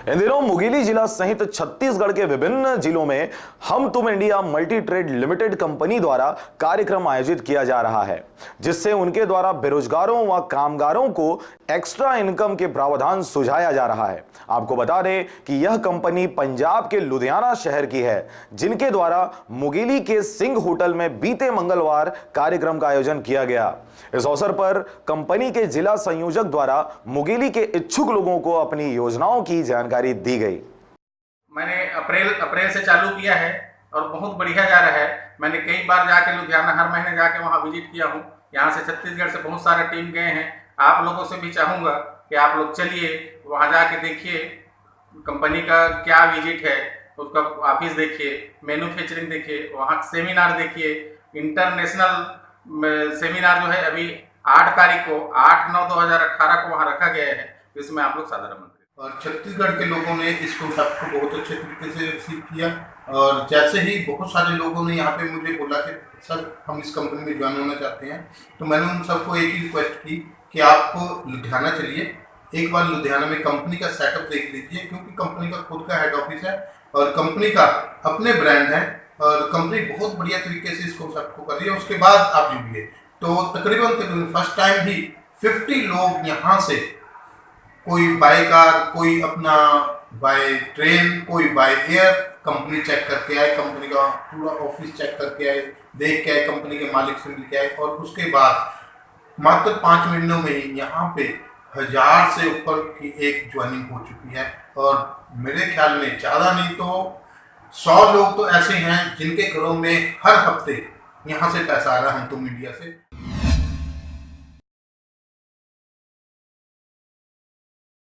इन दिनों मुंगेली जिला सहित छत्तीसगढ़ के विभिन्न जिलों में हम तुम India multi trade limited company द्वारा कार्यक्रम आयोजित किया जा रहा है, जिससे उनके द्वारा बेरोजगारों व कामगारों को एक्स्ट्रा इनकम के प्रावधान सुझाया जा रहा है। आपको बता दें कि यह कंपनी पंजाब के लुधियाना शहर की है, जिनके द्वारा मुंगेली के सिंह होटल में बीते मंगलवार कार्यक्रम का आयोजन किया गया। इस अवसर पर कंपनी के जिला संयोजक द्वारा मुंगेली के इच्छुक लोगों को अपनी योजनाओं की जानकारी दी गई। मैंने अप्रैल से चालू किया है और बहुत बढ़िया जा रहा है। मैंने कई बार जाके लुधियाना हर महीने जाके वहाँ विजिट किया हूँ। यहाँ से छत्तीसगढ़ से बहुत सारे टीम गए हैं। आप लोगों से भी चाहूँगा कि आप लोग चलिए वहाँ जाके देखिए कंपनी का क्या विजिट है, उसका ऑफिस देखिए, मैन्युफैक्चरिंग देखिए, वहाँ सेमिनार देखिए। इंटरनेशनल सेमिनार जो है अभी 8 तारीख को 8/9/2018 को वहाँ रखा गया है, जिसमें आप लोग साधारण मंत्री और छत्तीसगढ़ के लोगों ने इस कॉन्सेप्ट को बहुत अच्छे तरीके से रिसीव किया। और जैसे ही बहुत सारे लोगों ने यहाँ पे मुझे बोला कि सर हम इस कंपनी में ज्वाइन होना चाहते हैं, तो मैंने उन सबको एक ही रिक्वेस्ट की कि आप लुधियाना चलिए, एक बार लुधियाना में कंपनी का सेटअप देख लीजिए, क्योंकि कंपनी का खुद का हेड ऑफिस है और कंपनी का अपने ब्रांड है और कंपनी बहुत बढ़िया तरीके से इस कॉन्सेप्ट को कर रही है। उसके बाद आप जुड़िए। तो तकरीबन फर्स्ट टाइम भी 50 लोग यहाँ से, कोई बाय कार, कोई अपना बाय ट्रेन, कोई बाय एयर, कंपनी चेक करके आए, कंपनी का पूरा ऑफिस चेक करके आए, देख के आए, कंपनी के मालिक से मिल के आए। और उसके बाद मात्र 5 महीनों में ही यहाँ पे 1000 से ऊपर की एक ज्वाइनिंग हो चुकी है। और मेरे ख्याल में ज़्यादा नहीं तो 100 लोग तो ऐसे हैं जिनके घरों में हर हफ्ते यहाँ से पैसा आ रहा है हम तुम इंडिया से।